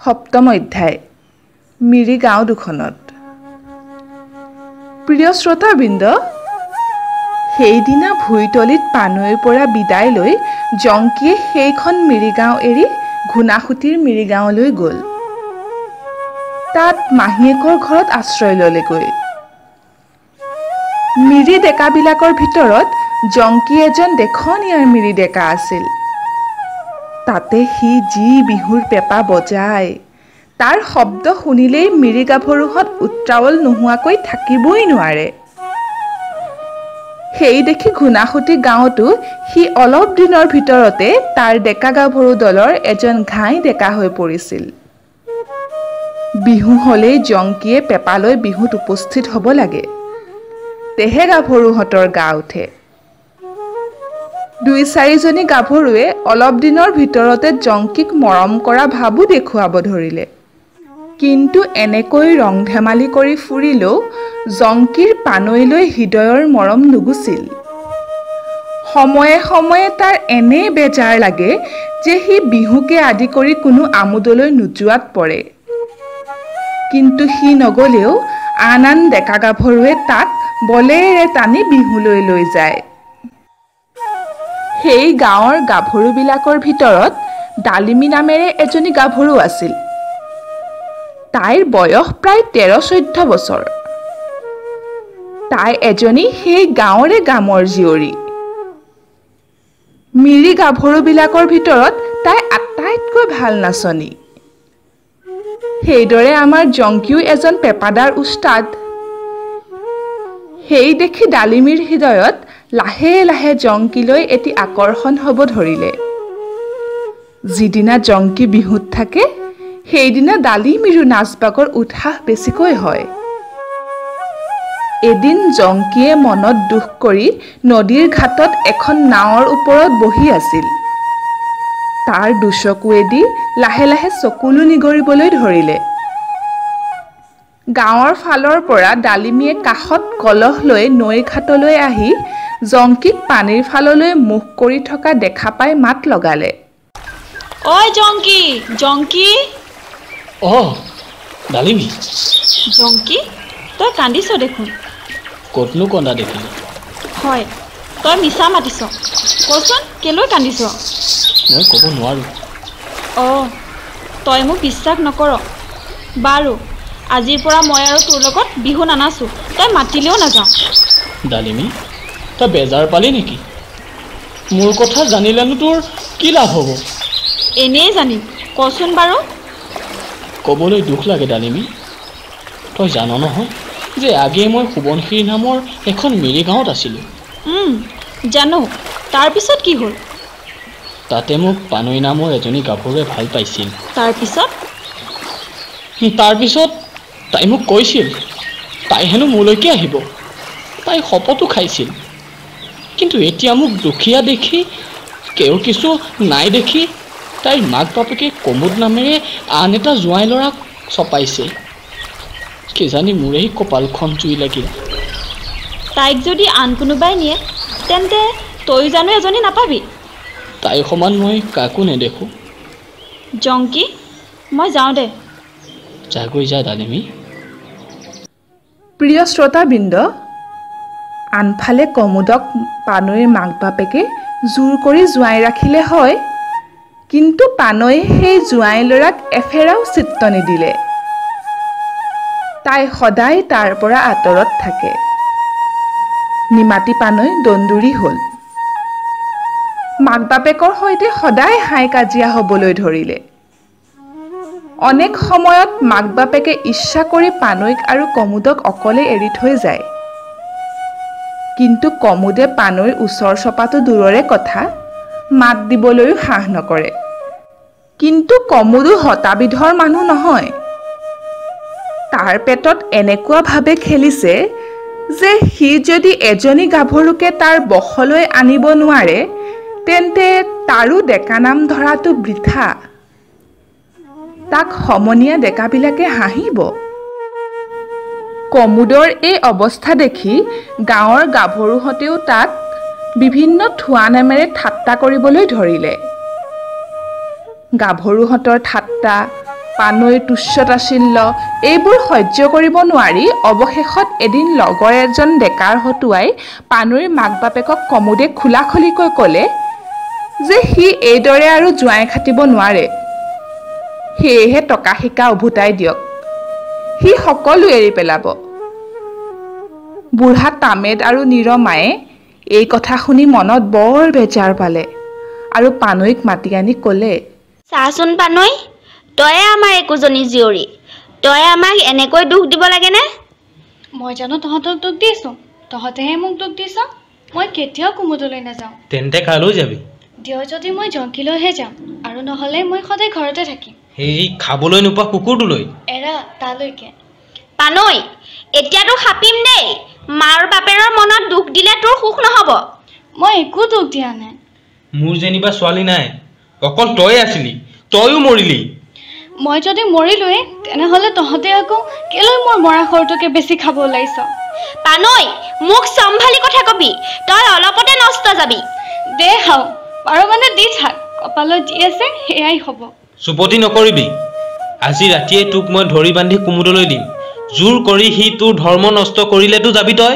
সপ্তম অধ্যায় মিৰি গাঁও দুখনত। প্ৰিয় শ্ৰোতাবৃন্দ, সেইদিনা ভুইতলিত পানৈৰ পৰা বিদায় লৈ জংকীয়ে সেইখন মিৰি গাঁও এৰি ঘূনাসুঁতিৰ মিৰি গাঁৱলৈ গ'ল। তাত মাহীয়েকৰ ঘৰত আশ্ৰয় ল'লেগৈ। মিৰি ডেকাবিলাকৰ ভিতৰত জংকী এজন দেখনীয়াৰ মিৰি ডেকা আছিল। তাতে সি যি বিহুৰ পেঁপা বজায়, তাৰ শব্দ শুনিলেই মিৰি গাভৰুহঁত উত্ৰাৱল নোহোৱাকৈ থাকিবই নোৱাৰে। সেই দেখি ঘূনাসুঁতি গাঁৱতো সি অলপ দিনৰ ভিতৰতে তাৰ ডেকা গাভৰু দলৰ এজন ঘাই ডেকা হৈ পৰিছিল। বিহু হ'লেই জংকীয়ে পেঁপালৈ বিহুত উপস্থিত হ'ব লাগে, তেহে গাভৰুহঁতৰ গা উঠে। ২-৪জনী গাভৰুৱে অলপ দিনৰ ভিতৰতে জংকীক মৰম কৰা ভাবো দেখুৱাব ধৰিলে। কিন্তু এনেকৈ ৰং ধেমালি কৰি ফুৰিলেও জংকীৰ পানৈলৈ হৃদয়ৰ মৰম নুগুছিল। সময়ে সময়ে তাৰ এনে বেজাৰ লাগে যে সি বিহুকে আদি কৰি কোনো আমোদলৈ নোযোৱাত পৰে। কিন্তু সি নগ'লেও আন আন ডেকা গাভৰুৱে তাক বলেৰে টানি বিহুলৈ লৈ যায়। সেই গাঁৱৰ গাভৰুবিলাকৰ ভিতৰত ডালিমী নামেৰে এজনী গাভৰু আছিল। তাইৰ বয়স প্ৰায় ১৩-১৪ বছৰ। তাই এজনী সেই গাঁৱৰে গামৰ জীয়ৰী। মিৰি গাভৰুবিলাকৰ ভিতৰত তাই আটাইতকৈ ভাল নাচনী। সেইদৰে আমাৰ জংকীও এজন পেঁপাদাৰ উস্তাদ। সেই দেখি ডালিমীৰ হৃদয়ত লাহে লাহে জংকীলৈ এটি আকৰ্ষণ হ'ব ধৰিলে। যিদিনা জংকী বিহুত থাকে, সেইদিনা ডালিমীৰো নাচ বাগৰ উৎসাহ বেছিকৈ হয়। এদিন জংকীয়ে মনত দুখ কৰি নদীৰ ঘাটত এখন নাৱৰ ওপৰত বহি আছিল। তাৰ দুচকুৱেদি লাহে লাহে চকুলো নিগৰিবলৈ ধৰিলে। গাঁৱৰ ফালৰ পৰা ডালিমীয়ে কাষত কলহ লৈ নৈৰ ঘাটলৈ আহি জংকীক পানীৰ ফাললৈ মুখ কৰি থকা দেখা পাই মাত লগালে। ঐ জংকী, জংকী! ডালিমী! জংকী, তই কান্দিছ দেখোন। ক'তনো কন্দা দেখিলি? হয়, তই মিছা মাতিছ। কচোন, কেলৈ কান্দিছ? মই ক'ব নোৱাৰোঁ। তই মোক বিশ্বাস নকৰ? বাৰু, আজিৰ পৰা মই আৰু তোৰ লগত বিহু নানাচোঁ, তই মাতিলেও নাযাওঁ। ডালিমী, তই বেজাৰ পালি নেকি? মোৰ কথা জানিলেনো তোৰ কি লাভ হ'ব? এনেই জানিম, কচোন বাৰু। ক'বলৈ দুখ লাগে ডালিমী। তই জান নহয় যে আগেয়ে মই সোৱণশিৰি নামৰ এখন মিৰি গাঁৱত আছিলোঁ। জানো। তাৰপিছত কি হ'ল? তাতে মোক পানৈ নামৰ এজনী গাভৰুৱে ভাল পাইছিল। তাৰপিছত তাই মোক কৈছিল তাই হেনো মোলৈকে আহিব। তাই শপতো খাইছিল। কিন্তু এতিয়া মোক দুখীয়া দেখি, কেও কিছু নাই দেখি তাইৰ মাক বাপেকে কমুদ নামেৰে আন এটা জোৱাই ল'ৰাক চপাইছে। কিজানি মোৰেই কপালখন জুই লাগিল। তাইক যদি আন কোনোবাই নিয়ে, তেন্তে তই জানো এজনী নাপাবি? তাই সমান মই কাকো নেদেখোঁ। জংকী, মই যাওঁ দে। যাগৈ যা ডালিমী। প্ৰিয় শ্ৰোতাবৃন্দ, আনফালে কমুদক পানৈৰ মাক বাপেকে জোৰ কৰি জোৱাই ৰাখিলে হয়, কিন্তু পানৈয়ে সেই জোৱাই ল'ৰাক এফেৰাও চিত্ত নিদিলে। তাই সদায় তাৰ পৰা আঁতৰত থাকে। নিমাতি পানৈ দন্দুৰী হ'ল। মাক বাপেকৰ সৈতে সদায় হাই কাজিয়া হ'বলৈ ধৰিলে। অনেক সময়ত মাক বাপেকে ইচ্ছা কৰি পানৈক আৰু কমুদক অকলে এৰি থৈ যায়। কিন্তু কমুদে পানৈৰ ওচৰ চপাটো দূৰৰে কথা, মাত দিবলৈও সাহ নকৰে। কিন্তু কমুদো হতাবিধৰ মানুহ নহয়। তাৰ পেটত এনেকুৱা ভাবে খেলিছে যে সি যদি এজনী গাভৰুকে তাৰ বশলৈ আনিব নোৱাৰে, তেন্তে তাৰো ডেকা নাম ধৰাটো বৃথা। তাক সমনীয়া ডেকাবিলাকে হাঁহিব। কমুদৰ এই অৱস্থা দেখি গাঁৱৰ গাভৰুহঁতেও তাক বিভিন্ন থোৱা নামেৰে ঠাট্টা কৰিবলৈ ধৰিলে। গাভৰুহঁতৰ ঠাট্টা, পানৈ তুচ্ছতাচ্ছিল্য এইবোৰ সহ্য কৰিব নোৱাৰি অৱশেষত এদিন লগৰ এজন ডেকাৰ হতুৱাই পানৈৰ মাক বাপেকক কমোদে খোলাখুলিকৈ ক'লে যে সি এইদৰে আৰু জোঁৱাই খাটিব নোৱাৰে, সেয়েহে টকা শিকা উভতাই দিয়ক, সি সকলো এৰি পেলাব। বুঢ়া তামেদ আৰু নিৰমায়ে এই কথা শুনি মনত বৰ বেজাৰ পালে আৰু পানৈক মাতি আনি ক'লে, চাচোন পানৈ, তয়ে আমাৰ একোজনী জীয়ৰী, তই আমাক এনেকৈ দুখ দিব লাগেনে? মই জানো তহঁতক দুখ দিছোঁ? তহঁতেহে মোক দুখ দিছ। মই কেতিয়াও কুমুদলৈ নাযাওঁ। তেন্তে কালৈ যাবি? দিয় যদি মই জংকিলৈহে যাম, আৰু নহ'লে মই সদায় ঘৰতে থাকিম। সেই খাবলৈ নোপোৱা কুকুৰটোলৈ? এৰা তালৈকে। পানৈ, এতিয়াতো খাপিম দেই। মাৰ বাপেৰৰ মনত দুখ দিলে তোৰ সুখ নহ'ব। মই একো দুখ দিয়া নাই। মোৰ যেনিবা ছোৱালী নাই, অকল তই আছিলি, তয়ো মৰিলি। মই যদি মৰিলোৱে তেনেহ'লে তহঁতে আকৌ কেলৈ মোৰ মৰা খৰটোকে বেছি খাব ওলাইছ? পানৈ, মোক চম্ভালি কথা কবি, তই অলপতে নষ্ট যাবি। দে খাওঁ, পাৰ মানে দি থাক, কপালত যি আছে সেয়াই হ'ব। চুপতি নকৰিবি। আজি ৰাতিয়ে তোক মই ধৰি বান্ধি কুমুদলৈ দিম। জোৰ কৰি সি তোৰ ধৰ্ম নষ্ট কৰিলেতো যাবি তই।